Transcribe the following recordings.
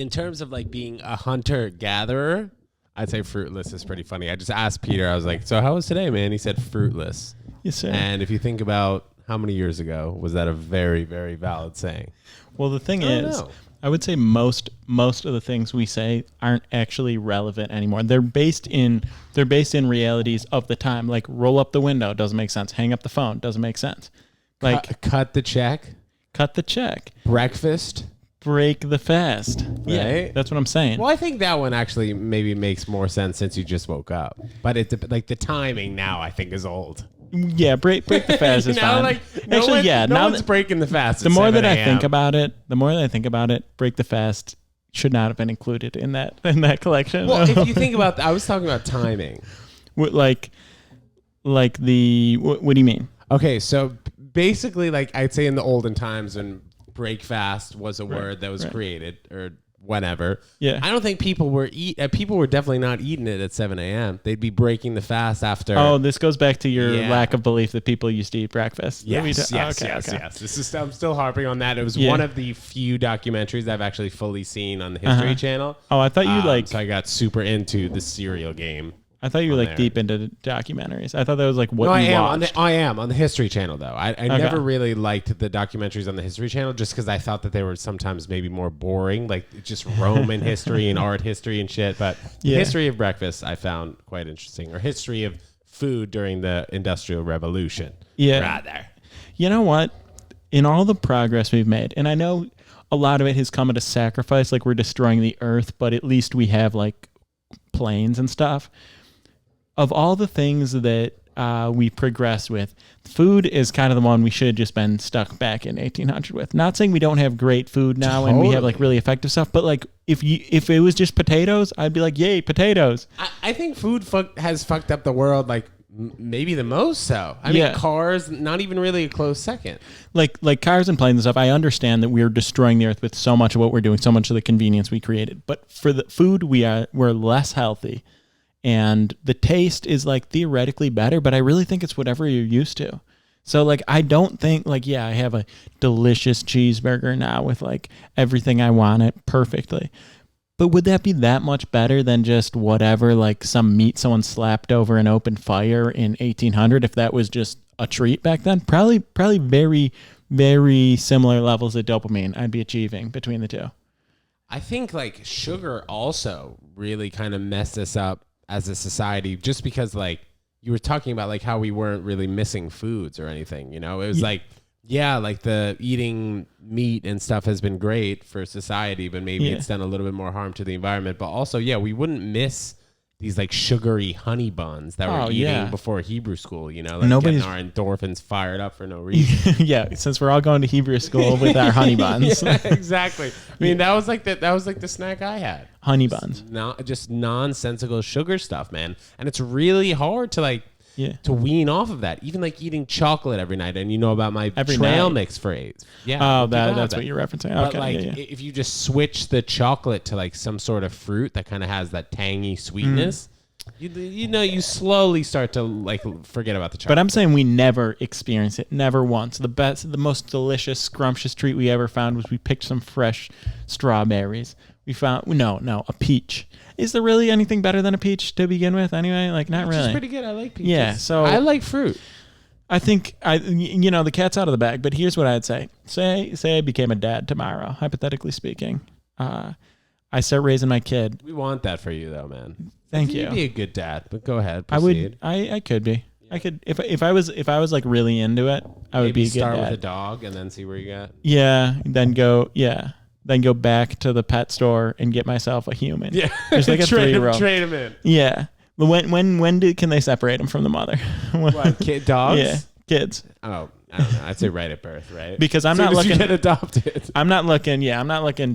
in terms of like being a hunter gatherer, I'd say fruitless is pretty funny. I just asked Peter, I was like, so how was today, man? He said fruitless. Yes, sir. And if you think about how many years ago was that a very, very valid saying? Well, the thing is, I would say most of the things we say aren't actually relevant anymore. They're based in realities of the time. Like roll up the window doesn't make sense. Hang up the phone doesn't make sense. Like cut the check. Cut the check. Breakfast. Break the fast. Right? Yeah, that's what I'm saying. Well, I think that one actually maybe makes more sense since you just woke up. But like the timing now, I think is old. Yeah, break the fast is fine. Like, no one's breaking the fast. The more that I think about it, break the fast should not have been included in that collection. Well, if you think about, I was talking about timing. Like what do you mean? Okay, so basically, like I'd say in the olden times when break fast was a word that was created or whenever. Yeah. I don't think people were definitely not eating it at 7 a.m. They'd be breaking the fast after. Oh, this goes back to your lack of belief that people used to eat breakfast. Yes. I'm still harping on that. It was one of the few documentaries I've actually fully seen on the History Channel. Oh, I thought you so I got super into the cereal game. I thought you were like deep into documentaries. I thought that was like what you watched. I am on the History Channel though. I never really liked the documentaries on the History Channel just because I thought that they were sometimes maybe more boring, like just Roman history and art history and shit. But the history of breakfast I found quite interesting, or history of food during the Industrial Revolution. Yeah, rather. You know what? In all the progress we've made, and I know a lot of it has come at a sacrifice, like we're destroying the earth, but at least we have like planes and stuff. Of all the things that we progress with, food is kind of the one we should have just been stuck back in 1800 with. Not saying we don't have great food now and we have like really effective stuff, but like if it was just potatoes, I'd be like, yay, potatoes. I think food has fucked up the world like maybe the most so. I mean, cars, not even really a close second. Like cars and planes and stuff, I understand that we're destroying the earth with so much of what we're doing, so much of the convenience we created. But for the food, we're less healthy. And the taste is like theoretically better, but I really think it's whatever you're used to. So like, I don't think like, I have a delicious cheeseburger now with like everything I want it perfectly. But would that be that much better than just whatever, like some meat someone slapped over an open fire in 1800 if that was just a treat back then? Probably very, very similar levels of dopamine I'd be achieving between the two. I think like sugar also really kind of messed us up as a society, just because like you were talking about like how we weren't really missing foods or anything, it was like the eating meat and stuff has been great for society, but maybe it's done a little bit more harm to the environment. But also we wouldn't miss these like sugary honey buns that we're eating before Hebrew school, like getting our endorphins fired up for no reason. Since we're all going to Hebrew school with our honey buns. Exactly. I mean, that was like the snack I had. Honey buns. Just nonsensical sugar stuff, man. And it's really hard to to wean off of that. Even like eating chocolate every night, and about my trail mix phrase. Yeah. Oh, that's what you're referencing. But okay. If you just switch the chocolate to like some sort of fruit that kind of has that tangy sweetness, you slowly start to like forget about the chocolate. But I'm saying we never experienced it, never once. The most delicious, scrumptious treat we ever found was we picked some fresh strawberries. We found a peach. Is there really anything better than a peach to begin with? Anyway, like not really. It's pretty good. I like peaches. Yeah, so I like fruit. I think the cat's out of the bag. But here's what I'd say: say I became a dad tomorrow, hypothetically speaking. I start raising my kid. We want that for you, though, man. Thank you. You'd be a good dad, but go ahead. Proceed. I could be. I could if I was like really into it. I would be a good dad. Start with a dog and then see where you got. Yeah. Then go back to the pet store and get myself a human. Yeah, just like a 3-year-old. Trade him in. Yeah. When can they separate him from the mother? What, dogs? Yeah, kids. Oh, I don't know. I'd say right at birth, right? Because I'm not looking to get adopted. I'm not looking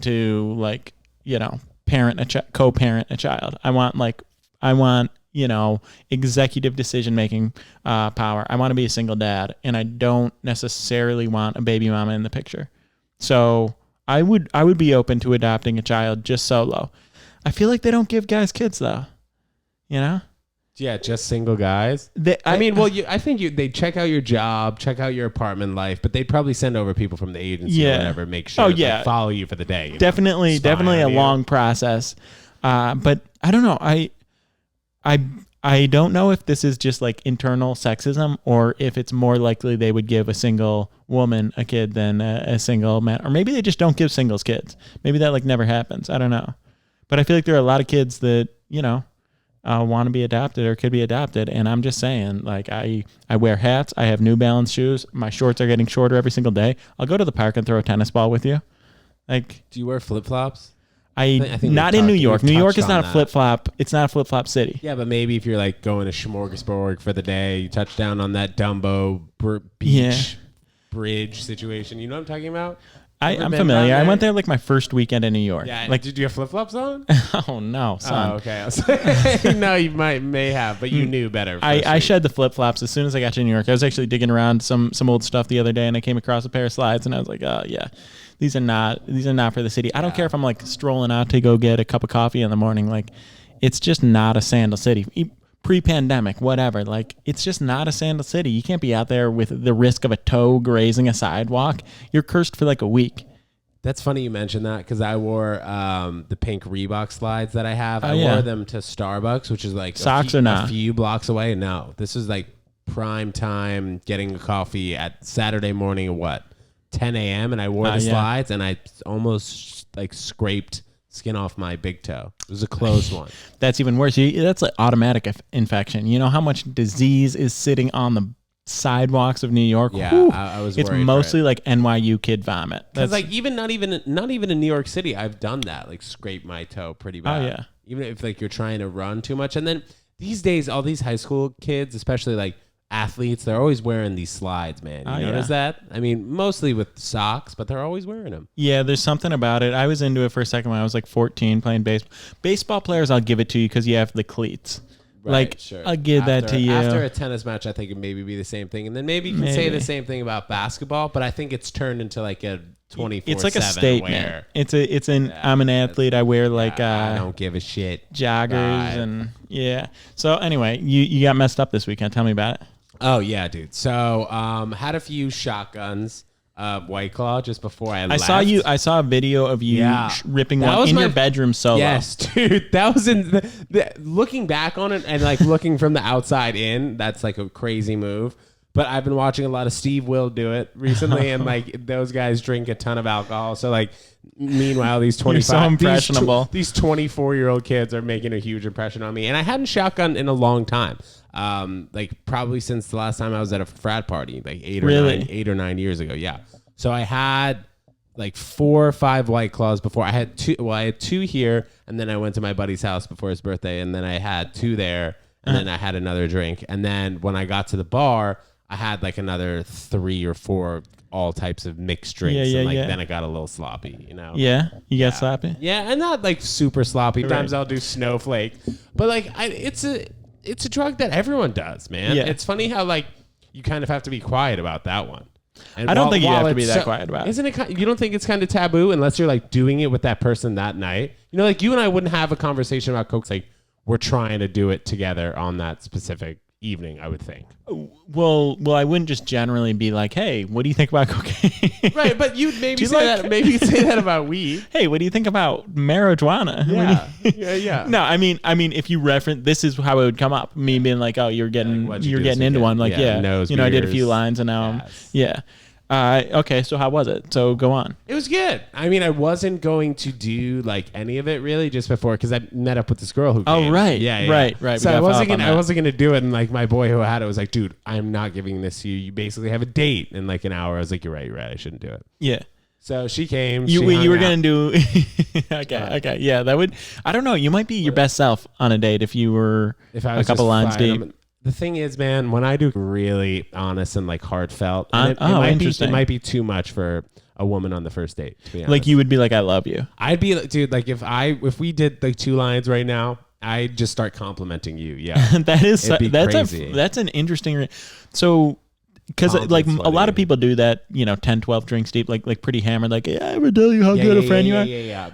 to like co-parent a child. I want executive decision making power. I want to be a single dad, and I don't necessarily want a baby mama in the picture. So I would be open to adopting a child just solo. I feel like they don't give guys kids though. Yeah, just single guys. I mean, well, I think they check out your job, check out your apartment life, but they'd probably send over people from the agency or whatever, make sure to follow you for the day. Definitely a long process. But I don't know. I don't know if this is just like internal sexism or if it's more likely they would give a single woman a kid than a single man. Or maybe they just don't give singles kids. Maybe that like never happens. I don't know. But I feel like there are a lot of kids that, want to be adopted or could be adopted. And I'm just saying, like, I wear hats. I have New Balance shoes. My shorts are getting shorter every single day. I'll go to the park and throw a tennis ball with you. Like, do you wear flip-flops? I think not in New York. New York is not a flip-flop. It's not a flip-flop city. Yeah, but maybe if you're like going to Smorgasburg for the day, you touch down on that Dumbo beach bridge situation. You know what I'm talking about? I'm familiar. I went there like my first weekend in New York. Yeah, like, did you have flip-flops on? Oh no, son. Oh, okay. I was like, no, you may have, but you knew better. I shed the flip-flops as soon as I got to New York. I was actually digging around some old stuff the other day, and I came across a pair of slides, and I was like, oh yeah, these are not for the city. I don't care if I'm like strolling out to go get a cup of coffee in the morning. Like, it's just not a Sandal City. Pre-pandemic, whatever. Like, it's just not a Sandal City. You can't be out there with the risk of a toe grazing a sidewalk. You're cursed for like a week. That's funny you mentioned that because I wore the pink Reebok slides that I have. I wore them to Starbucks, which is like a few blocks away. No, this is like prime time getting a coffee at Saturday morning at 10 a.m. And I wore the slides and I almost like scraped skin off my big toe. It was a close one. That's even worse. That's like automatic infection. You know how much disease is sitting on the sidewalks of New York? Yeah, I was worried. It's mostly like NYU kid vomit. Because like not even in New York City, I've done that. Like scrape my toe pretty bad. Oh yeah. Even if like you're trying to run too much, and then these days, all these high school kids, especially like athletes, they're always wearing these slides, man. You notice that? I mean, mostly with socks, but they're always wearing them. Yeah, there's something about it. I was into it for a second when I was like 14 playing baseball. Baseball players, I'll give it to you because you have the cleats. Right, like, sure. I'll give that to you. After a tennis match, I think it maybe be the same thing. And then maybe you can say the same thing about basketball, but I think it's turned into like a 24/7. It's like a statement. I'm an athlete. I wear like I don't give a shit. Joggers and So anyway, you got messed up this weekend. Tell me about it. Oh yeah, dude. So had a few shotguns of White Claw just before I left. I saw a video of you ripping one in your bedroom solo. Yes, dude. That was in looking back on it and like looking from the outside in. That's like a crazy move. But I've been watching a lot of Steve Will do it recently, and like those guys drink a ton of alcohol. So like, meanwhile, these 25, you're so impressionable. These 24-year-old kids are making a huge impression on me, and I hadn't shotgunned in a long time. Like probably since the last time I was at a frat party, like 8 or 9 years ago. Yeah. So I had like 4 or 5 White Claws before. I had 2. Well, I had 2 here, and then I went to my buddy's house before his birthday, and then I had 2 there, and then I had another drink, and then when I got to the bar, I had like another 3 or 4 all types of mixed drinks, and like then it got a little sloppy, you know. Yeah, you got sloppy. Yeah, and not like super sloppy. Sometimes I'll do Snowflake, but like it's a drug that everyone does, man. Yeah. It's funny how like you kind of have to be quiet about that one. And I don't think you have to be that quiet about it. Isn't it? You don't think it's kind of taboo unless you're like doing it with that person that night? You know, like you and I wouldn't have a conversation about coke. Like we're trying to do it together on that specific evening, I would think. Well, I wouldn't just generally be like, "Hey, what do you think about cocaine?" Right, but you'd maybe say that. Maybe you say that about weed. Hey, what do you think about marijuana? Yeah. No, I mean, if you reference, this is how it would come up. Me being like, "Oh, you're getting into one." Like, nose I did a few lines, and now okay, so how was it? So go on. It was good. I mean, I wasn't going to do like any of it really just before because I met up with this girl who came. Oh, right. Yeah. Right. So I wasn't gonna do it. And like my boy who had it was like, dude, I'm not giving this to you. You basically have a date in like an hour. I was like, you're right. I shouldn't do it. Yeah. So she came. You were gonna do. Okay. Yeah, that would. I don't know. You might be your best self on a date if you were a couple lines deep. The thing is, man, when I do really honest and like heartfelt, interesting. It might be too much for a woman on the first date. To be honest. Like you would be like, "I love you." I'd be like, dude, like if we did like 2 lines right now, I'd just start complimenting you. Yeah, that's crazy. That's an interesting. So because like a lot of people do that, 10, 12 drinks deep, like pretty hammered, like, yeah, I ever tell you how good a friend you are? Yeah.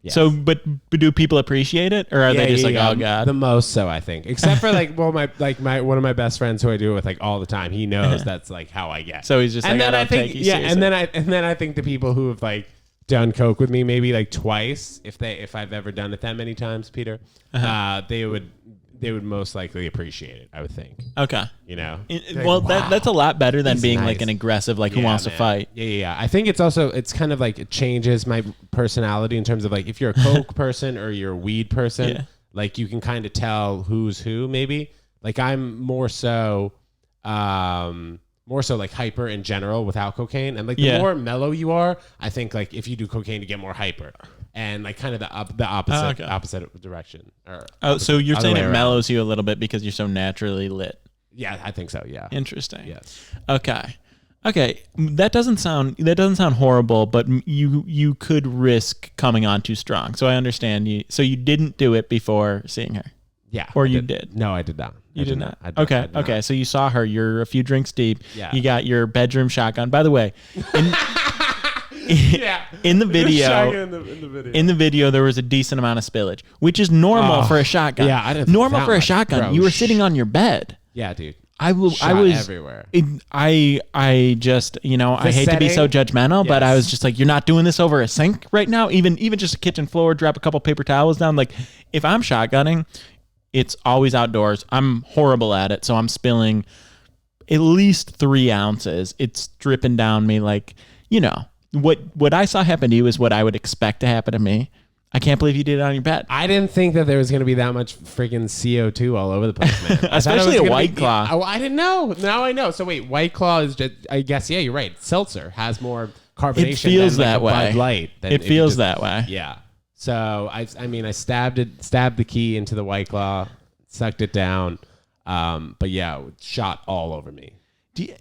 Yes. So, but do people appreciate it, or are they just oh god? The most so, I think, except for like, well, my one of my best friends who I do it with like all the time. He knows that's like how I get. So he's just and like, then I don't take you seriously. and then I think the people who have like done coke with me maybe like twice, if I've ever done it that many times, Peter, they would most likely appreciate it, I would think. Okay. Well, that's a lot better than being nice. Like an aggressive, like who wants to fight. Yeah. I think it's kind of like it changes my personality in terms of like if you're a coke person or you're a weed person, like you can kind of tell who's who maybe. Like I'm more so like hyper in general without cocaine. And like the more mellow you are, I think like if you do cocaine, you get more hyper. And like kind of the opposite direction. So you're saying it mellows you a little bit because you're so naturally lit. Yeah, I think so. Yeah. Interesting. Yes. Okay. That doesn't sound horrible, but you could risk coming on too strong. So I understand you. So you didn't do it before seeing her. Yeah. Or you did? No, I did not. You did not. Okay. So you saw her. You're a few drinks deep. Yeah. You got your bedroom shotgun. By the way. In the video, there was a decent amount of spillage, which is normal for a shotgun. Yeah, I didn't. Normal for a shotgun. Bro, you were sitting on your bed. Yeah, dude. I was everywhere. I just I hate to be so judgmental, but I was just like, you're not doing this over a sink right now. Even just a kitchen floor. Drop a couple paper towels down. Like if I'm shotgunning, it's always outdoors. I'm horrible at it, so I'm spilling at least 3 ounces. It's dripping down me like What I saw happen to you is what I would expect to happen to me. I can't believe you did it on your bed. I didn't think that there was going to be that much freaking CO2 all over the place, man. Especially a White Claw. I didn't know. Now I know. So wait, White Claw is just, I guess, yeah, you're right. Seltzer has more carbonation. It feels than that like way. Bud Light. It feels that way. Yeah. So I stabbed the key into the White Claw, sucked it down. But yeah, it shot all over me.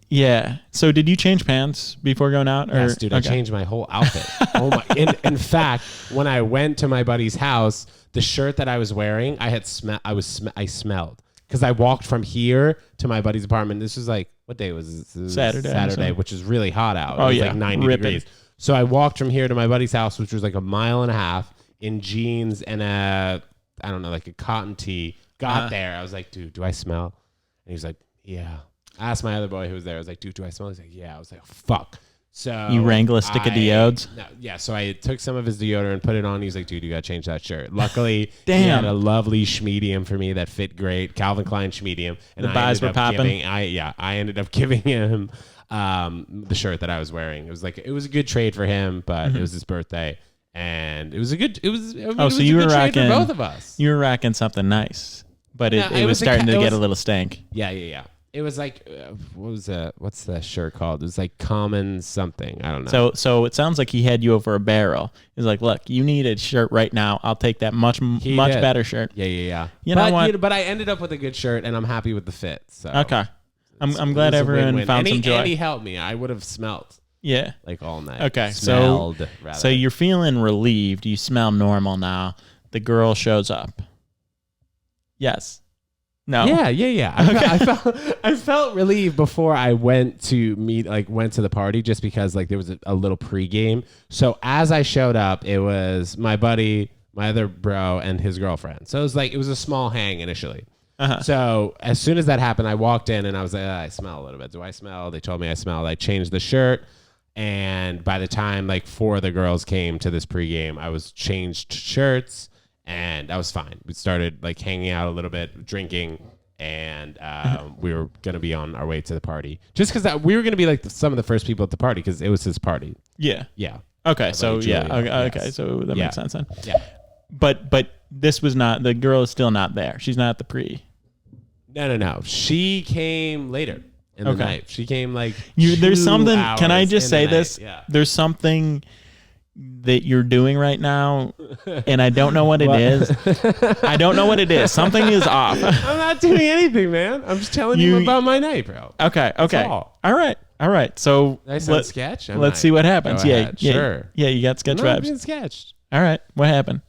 Yeah. So did you change pants before going out? Or? Yes, dude. I changed my whole outfit. Oh my! In fact, when I went to my buddy's house, the shirt that I was wearing, I smelled because I walked from here to my buddy's apartment. This was like, what day was this? Was Saturday, which is really hot out. It was like 90 degrees. So I walked from here to my buddy's house, which was like a mile and a half, in jeans and like a cotton tee. Got there. I was like, dude, do I smell? And he was like, yeah. I asked my other boy who was there. I was like, dude, do I smell? He's like, yeah. I was like, fuck. So you wrangle a stick of deods? No, yeah. So I took some of his deodorant, put it on. He's like, dude, you got to change that shirt. Luckily, Damn. He had a lovely schmedium for me that fit great. Calvin Klein schmedium. And the buys were popping. I ended up giving him the shirt that I was wearing. It was a good trade for him, but it was his birthday. And it was a good, so you were rocking, for both of us. You were rocking something nice, but it was starting to get a little stank. Yeah. It was like, what's the shirt called? It was like Common something. I don't know. So it sounds like he had you over a barrel. He's like, look, you need a shirt right now. I'll take that much better shirt. Yeah. You know what? But I ended up with a good shirt, and I'm happy with the fit. So okay. I'm glad everyone found some joy. And he helped me. I would have smelled. Yeah. Like all night. Okay. Smelled, so you're feeling relieved. You smell normal now. The girl shows up. Yes. No. Yeah. I felt relieved before I went to the party, just because like there was a little pregame. So as I showed up, it was my buddy, my other bro, and his girlfriend. So it was a small hang initially. So as soon as that happened, I walked in and I was like, I smell a little bit. Do I smell? They told me I smelled. I changed the shirt. And by the time like 4 of the girls came to this pregame, I was changed shirts. And I was fine. We started like hanging out a little bit, drinking, and we were going to be on our way to the party. Just because we were going to be like some of the first people at the party because it was his party. Yeah. Yeah. Okay. So, yeah. Okay. So that makes sense then. Yeah. But this was not, the girl is still not there. She's not at the pre. No. She came later in the night. She came like there's something, can I just say this? Yeah. There's something that you're doing right now, and I don't know what it is. I don't know what it is. Something is off. I'm not doing anything, man. I'm just telling you about my night, bro. Okay. All right. So let's sketch. Let's see what happens. Yeah, sure. Yeah, you got sketch vibes. Being sketched. All right. What happened?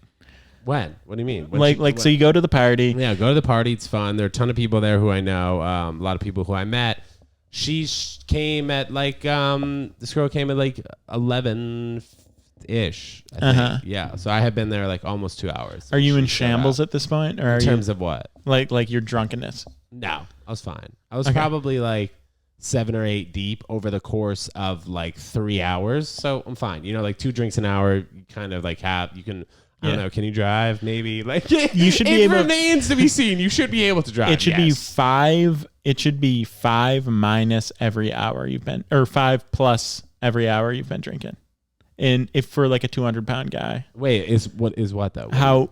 When? What do you mean? So you go to the party. Yeah, go to the party. It's fun. There are a ton of people there who I know. A lot of people who I met. came at like this girl came at like 11-ish. I think. Yeah. So I had been there like almost 2 hours. Are you in shambles at this point, or in terms of what? Like your drunkenness? No, I was fine. I was probably like 7 or 8 deep over the course of like 3 hours. So I'm fine. You know, like 2 drinks an hour. You kind of like you can. I don't know. Can you drive? Maybe like you should be able. It remains to be seen. You should be able to drive. It should be 5. It should be 5 minus every hour you've been, or 5 plus every hour you've been drinking. And if for like a 200-pound guy. Wait, is what though? How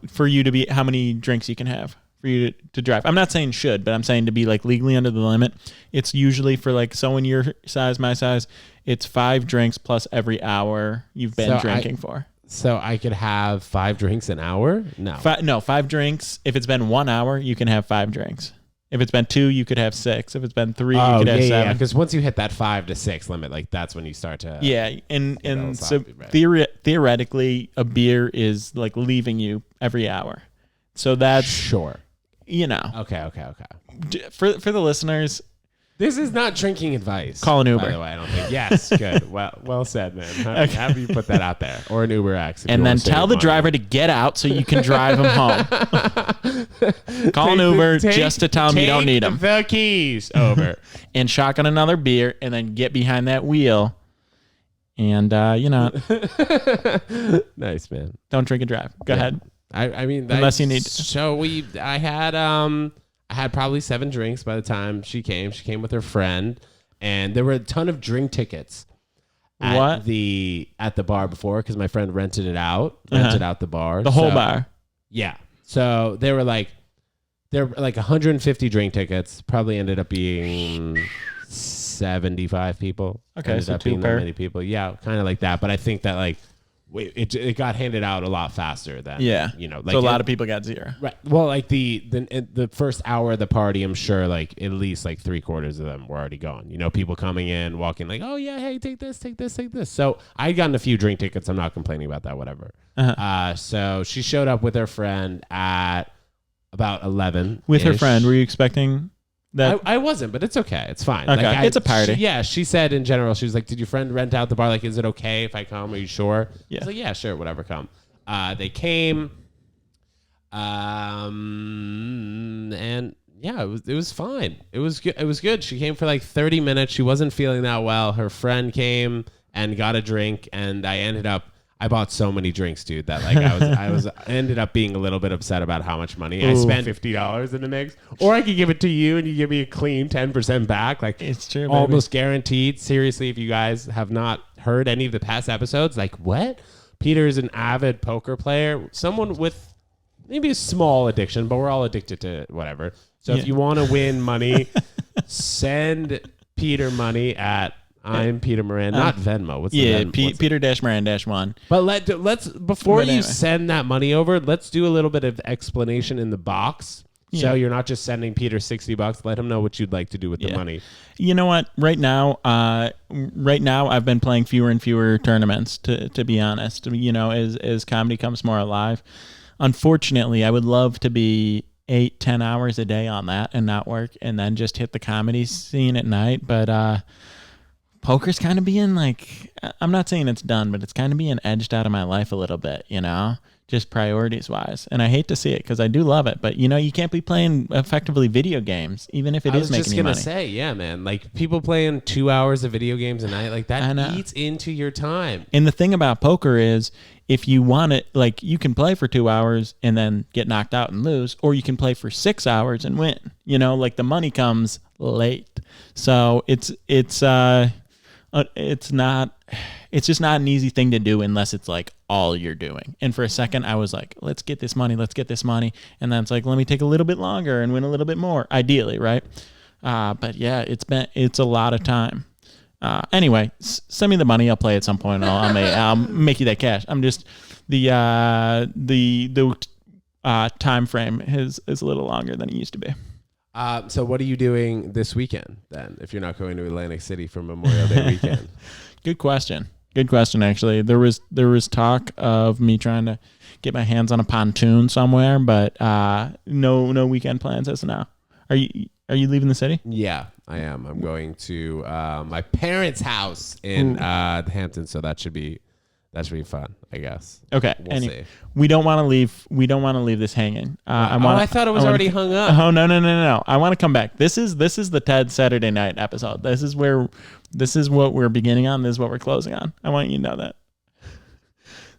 many drinks you can have for you to drive? I'm not saying should, but I'm saying to be like legally under the limit. It's usually for like someone your size, my size. It's 5 drinks plus every hour you've been drinking for. So I could have 5 drinks an hour? No. 5 drinks. If it's been 1 hour, you can have 5 drinks. If it's been 2, you could have 6. If it's been 3, you could have 7. Yeah, because once you hit that 5 to 6 limit, like that's when you start to. Yeah, and so theoretically, a beer is like leaving you every hour. So that's sure. You know. Okay. For the listeners. This is not drinking advice. Call an Uber. By the way, I don't think. Yes, good. Well said, man. Have you put that out there, or an Uber X, and then tell the driver to get out so you can drive him home. Call an Uber just to tell him you don't need him. The keys over and shotgun another beer, and then get behind that wheel. And nice, man. Don't drink and drive. Go ahead. I mean, unless you need to. So I had probably 7 drinks by the time she came. She came with her friend, and there were a ton of drink tickets at the bar before because my friend rented out the bar. The whole bar. Yeah. So there were like 150 drink tickets. Probably ended up being 75 people. Okay, ended so up 2 being per. that many people. Yeah, kind of like that. But I think that like it got handed out a lot faster than like so a lot of people got 0. Right. Well, like the first hour of the party, I'm sure like at least like 3/4 of them were already gone. You know, people coming in, walking like, oh yeah, hey, take this. So I gotten a few drink tickets. I'm not complaining about that. Whatever. So she showed up with her friend at about 11. With her friend, were you expecting? I wasn't, but it's okay. It's fine. Okay. Like it's a party. She said in general, she was like, did your friend rent out the bar? Like, is it okay if I come? Are you sure? Yeah. I was like, yeah, sure, whatever, come. They came. And yeah, it was fine. It was good. It was good. She came for like 30 minutes. She wasn't feeling that well. Her friend came and got a drink, and I bought so many drinks, dude, that like I ended up being a little bit upset about how much money I spent. $50 in the mix, or I could give it to you and you give me a clean 10% back. Like it's true, almost guaranteed. Seriously, if you guys have not heard any of the past episodes, like what? Peter is an avid poker player, someone with maybe a small addiction, but we're all addicted to whatever. So if you want to win money, send Peter money at I'm Peter Moran, not Venmo. What's the Venmo? Peter-Moran-1. But let's before you send that money over, let's do a little bit of explanation in the box. Yeah. So you're not just sending Peter $60. Let him know what you'd like to do with the money. You know what? Right now, I've been playing fewer and fewer tournaments. To be honest, as comedy comes more alive. Unfortunately, I would love to be 8-10 hours a day on that and not work, and then just hit the comedy scene at night. But poker's kind of being like, I'm not saying it's done, but it's kind of being edged out of my life a little bit, just priorities wise. And I hate to see it because I do love it, but you can't be playing effectively video games, even if it is making you money. I was just going to say, yeah, man, like people playing 2 hours of video games a night, like that eats into your time. And the thing about poker is if you want it, like you can play for 2 hours and then get knocked out and lose, or you can play for 6 hours and win, like the money comes late. So it's just not an easy thing to do unless it's like all you're doing. And for a second I was like, let's get this money. And then it's like, let me take a little bit longer and win a little bit more, ideally. Right. But yeah, it's a lot of time. Anyway, send me the money. I'll play at some point. And I'll make you that cash. I'm just the time frame is a little longer than it used to be. So what are you doing this weekend then, if you're not going to Atlantic City for Memorial Day weekend? Good question, actually. There was talk of me trying to get my hands on a pontoon somewhere, but no weekend plans as of now. Are you leaving the city? Yeah, I'm going to my parents' house in the Hamptons, so that should be fun, I guess. Okay. We'll see. We don't want to leave. We don't want to leave this hanging. I thought it was already hung up. Oh no! I want to come back. This is the Ted Saturday Night episode. This is what we're beginning on. This is what we're closing on. I want you to know that.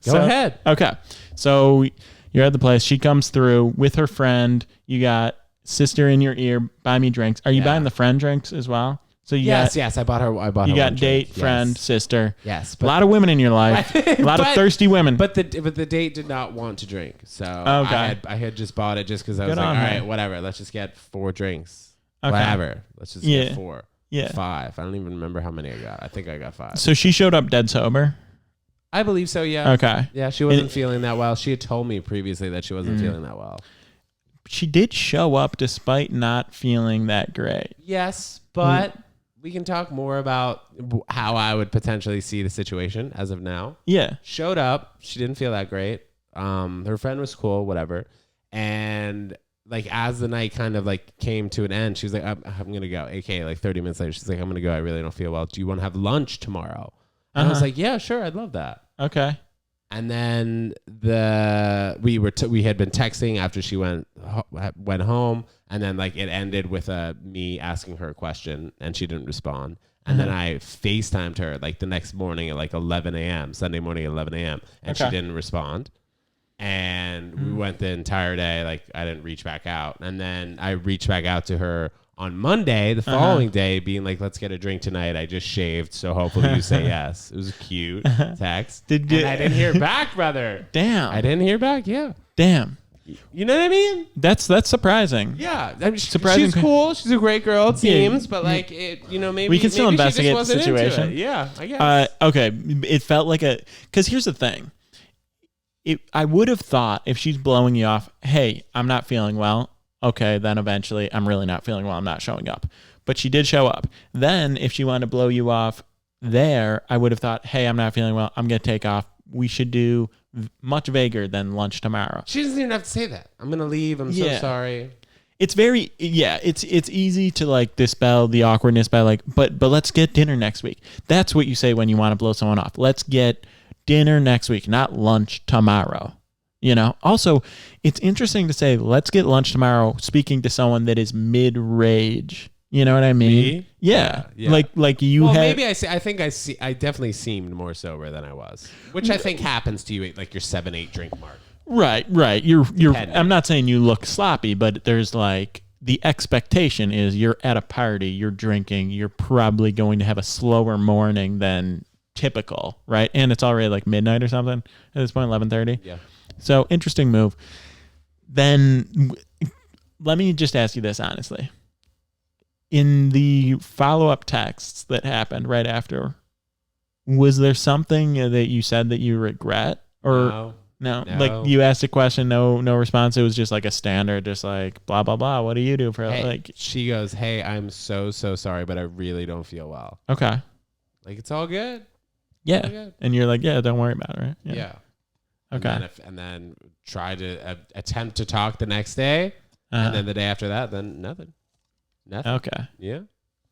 Go ahead. Okay. So you're at the place. She comes through with her friend. You got sister in your ear. Buy me drinks. Are you buying the friend drinks as well? So yes, I bought her. You got date, friend, sister. Yes, a lot of women in your life. A lot of thirsty women. But the date did not want to drink, so I had just bought it just because I was like, all right, whatever. Let's just get 4 drinks. Okay. Whatever. Let's just get 4. Yeah. 5. I don't even remember how many I got. I think I got 5. So she showed up dead sober. I believe so. Yeah. Okay. Yeah, she wasn't feeling that well. She had told me previously that she wasn't feeling that well. She did show up despite not feeling that great. Yes, but. We can talk more about how I would potentially see the situation as of now. Yeah. Showed up. She didn't feel that great. Her friend was cool, whatever. And like as the night kind of like came to an end, she was like, I'm going to go. AK, like 30 minutes later, she's like, I'm going to go. I really don't feel well. Do you want to have lunch tomorrow? And I was like, yeah, sure. I'd love that. Okay. And then we had been texting after she went home, and then like it ended with me asking her a question, and she didn't respond. And then I FaceTimed her like the next morning at like 11 a.m. Sunday morning at 11 a.m. and she didn't respond. And we went the entire day like I didn't reach back out, and then I reached back out to her on Monday, the following day, being like, let's get a drink tonight. I just shaved, so hopefully you say yes. It was a cute text. And I didn't hear back, brother. Damn. I didn't hear back, yeah. Damn. You know what I mean? That's surprising. Yeah. I mean, she's cool. She's a great girl, it seems. But, like, maybe we can still investigate the situation. Yeah, I guess. Okay. It felt like because here's the thing. I would have thought if she's blowing you off, hey, I'm not feeling well. Okay, then eventually I'm really not feeling well. I'm not showing up. But she did show up. Then if she wanted to blow you off there, I would have thought, hey, I'm not feeling well. I'm going to take off. We should do much vaguer than lunch tomorrow. She doesn't even have to say that. I'm going to leave. I'm so sorry. It's very, it's easy to like dispel the awkwardness by like, but let's get dinner next week. That's what you say when you want to blow someone off. Let's get dinner next week, not lunch tomorrow. Also, it's interesting to say, let's get lunch tomorrow, speaking to someone that is mid-rage. You know what I mean? Me? Yeah. Like you have. Maybe I definitely seemed more sober than I was, which I think happens to you at like your 7-8 drink mark. Right. You're I'm not saying you look sloppy, but there's like the expectation is you're at a party, you're drinking, you're probably going to have a slower morning than typical, right? And it's already like midnight or something at this point, 11:30. Yeah. So interesting move. Then let me just ask you this honestly. In the follow-up texts that happened right after, was there something that you said that you regret? Or no? Like you asked a question, no response. It was just like a standard, just like blah, blah, blah. What do you do for like? She goes, hey, I'm so sorry, but I really don't feel well. Okay. Like it's all good. Yeah. All good. And you're like, yeah, don't worry about it, right? Yeah. Okay. And then try to attempt to talk the next day, and then the day after that, then nothing. Okay. Yeah.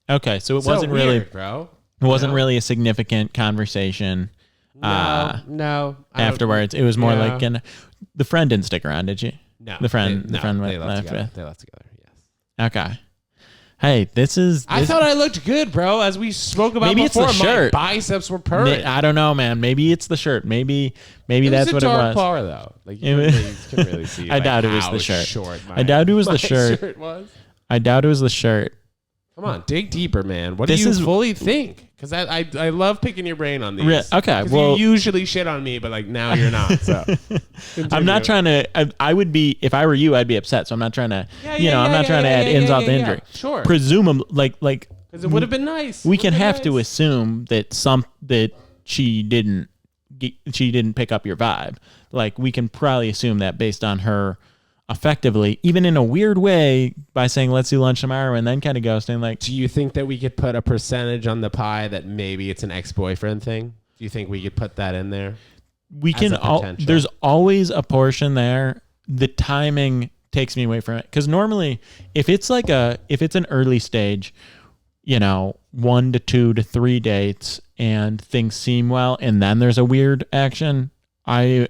Okay. So it wasn't really, bro. It wasn't really a significant conversation. No. Afterwards, it was more like the friend didn't stick around, did she? No. The friend they left together. They left together. Yes. Okay. Hey, this I thought I looked good, bro. As we spoke about maybe before, it's the shirt. My biceps were perfect. I don't know, man. Maybe it's the shirt. Maybe that's what it was. It was a dark bar, though. Like you couldn't really see. I doubt it was the shirt. I doubt it was the shirt. I doubt it was the shirt. Come on, dig deeper, man. What do you fully think? Because I love picking your brain on these. Okay, well, you usually shit on me, but like now you're not. So I'm not trying to. I would be if I were you. I'd be upset. So I'm not trying to. I'm not trying to add insult to injury. Sure. Presumably, like because it would have been nice. We can have to assume that she didn't pick up your vibe. Like we can probably assume that based on her. Effectively, even in a weird way, by saying let's do lunch tomorrow and then kind of ghosting. Like, do you think that we could put a percentage on the pie that maybe it's an ex-boyfriend thing? Do you think we could put that in there? We can. There's always a portion there. The timing takes me away from it because normally, if it's an early stage, 1 to 2 to 3 dates and things seem well, and then there's a weird action, or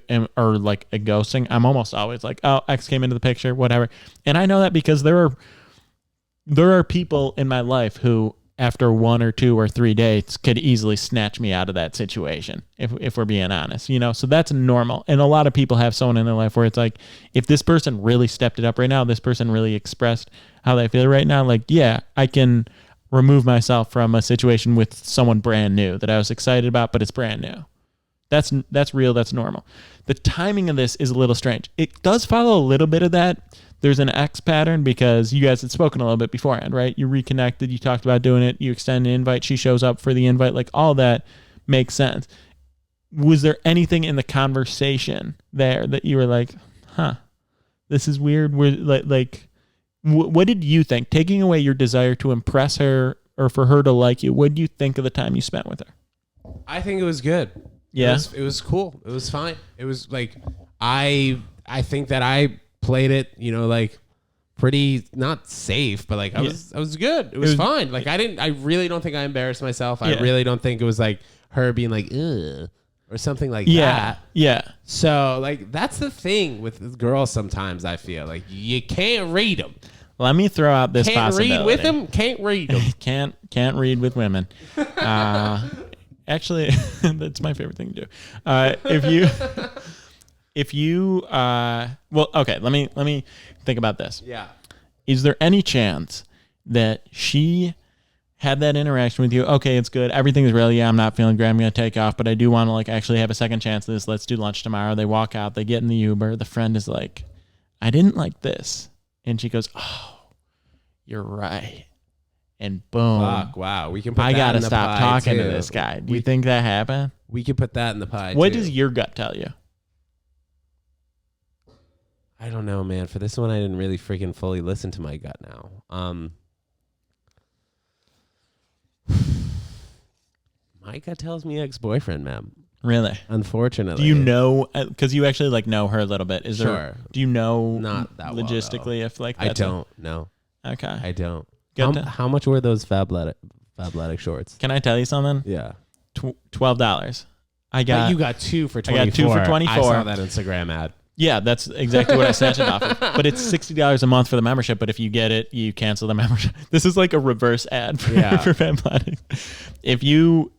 like a ghosting, I'm almost always like, oh, X came into the picture, whatever. And I know that because there are people in my life who, after 1 or 2 or 3 dates, could easily snatch me out of that situation, if we're being honest, so that's normal. And a lot of people have someone in their life where it's like, if this person really stepped it up right now, this person really expressed how they feel right now, like, yeah, I can remove myself from a situation with someone brand new that I was excited about, but it's brand new. That's real. That's normal. The timing of this is a little strange. It does follow a little bit of that. There's an X pattern because you guys had spoken a little bit beforehand, right? You reconnected. You talked about doing it. You extend an invite. She shows up for the invite. Like, all that makes sense. Was there anything in the conversation there that you were like, huh, this is weird? What did you think? Taking away your desire to impress her or for her to like you, what did you think of the time you spent with her? I think it was good. Yeah. It was cool. It was fine. It was like, I think that I played it, like pretty, not safe, but like I was good. It was fine. Like I really don't think I embarrassed myself. I really don't think it was like her being like, ugh, or something like that. Yeah. So like, that's the thing with girls sometimes, I feel like you can't read them. Let me throw out this possibility. Can't read with them, can't read them. Can't read with women. Actually, that's my favorite thing to do. Well, okay, let me think about this. Yeah. Is there any chance that she had that interaction with you? Okay, it's good. Everything's real. Yeah, I'm not feeling great. I'm going to take off, but I do want to like actually have a second chance at this. Let's do lunch tomorrow. They walk out. They get in the Uber. The friend is like, I didn't like this. And she goes, oh, you're right. And boom. Fuck, wow. We can put I that gotta in the stop pie talking too. to this guy. Do you think that happened? We could put that in the pie What too. does your gut tell you? I don't know, man. For this one, I didn't really freaking fully listen to my gut now. My gut tells me ex-boyfriend, man. Really? Unfortunately. Do you know, because you actually like know her a little bit. Is Sure. there, do you know Not that well, logistically though. if like I that's don't know. Okay. I don't. Good How much were those Fabletic shorts? Can I tell you something? Yeah. $12. But you got 2 for 24. I got 2 for 24. I saw that Instagram ad. Yeah, that's exactly what I snatched it off of. But it's $60 a month for the membership. But if you get it, you cancel the membership. This is like a reverse ad for Fabletic. If you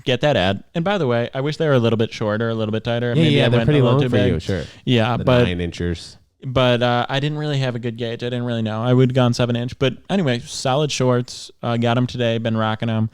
get that ad, and by the way, I wish they were a little bit shorter, a little bit tighter. Yeah, they're pretty long for you, sure. Yeah, the but 9 inchers. But I didn't really have a good gauge. I didn't really know. I would have gone 7-inch. But anyway, solid shorts. Got them today. Been rocking them.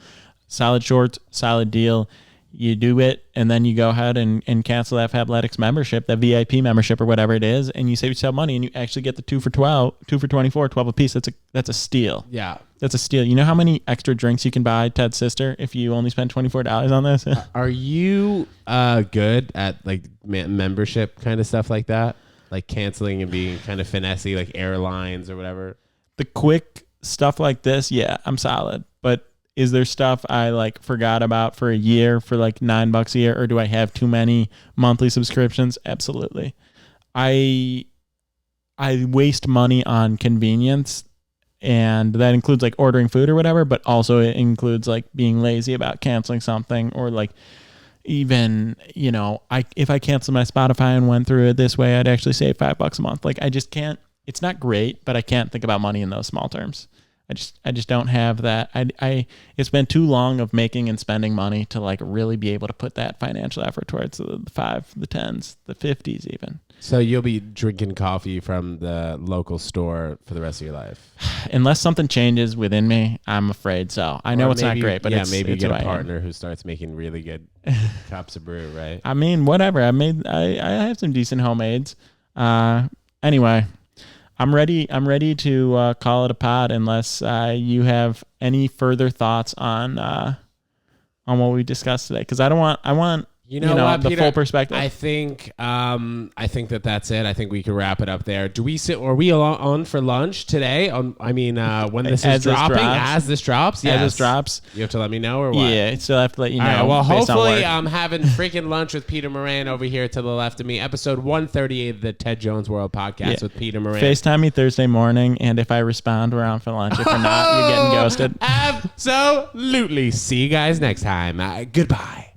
Solid shorts. Solid deal. You do it, and then you go ahead and cancel that Fabletics membership, that VIP membership or whatever it is, and you save yourself money, and you actually get the 2 for 12, 2 for 24, 12 a piece. That's a steal. Yeah. That's a steal. You know how many extra drinks you can buy Ted's sister if you only spend $24 on this? Are you good at like membership kind of stuff like that? Like canceling and being kind of finessey, like airlines or whatever? The quick stuff like this, yeah, I'm solid. But is there stuff I like forgot about for a year for like $9 a year, or do I have too many monthly subscriptions? Absolutely. I waste money on convenience, and that includes like ordering food or whatever, but also it includes like being lazy about canceling something, or like even, if I cancel my Spotify and went through it this way, I'd actually save $5 a month. Like I just can't, it's not great, but I can't think about money in those small terms. I just don't have that. It's been too long of making and spending money to like really be able to put that financial effort towards the 5, the 10s, the 50s even. So you'll be drinking coffee from the local store for the rest of your life? Unless something changes within me, I'm afraid so. I know it's not great, but maybe you it's get a partner who starts making really good cups of brew, right? I mean, whatever. I have some decent homemades. Anyway, I'm ready to call it a pod unless you have any further thoughts on what we discussed today. Because I want You know what, the Peter? full perspective. I think that's it. I think we can wrap it up there. Are we on for lunch today? When this is dropping, as this drops, yes. As this drops, you have to let me know or what? Yeah, I still have to let you know. All right, well, hopefully I'm having freaking lunch with Peter Moran over here to the left of me. Episode 138 of the Ted Jones World Podcast with Peter Moran. FaceTime me Thursday morning, and if I respond, we're on for lunch. If we're not, you're getting ghosted. Absolutely. See you guys next time. Goodbye.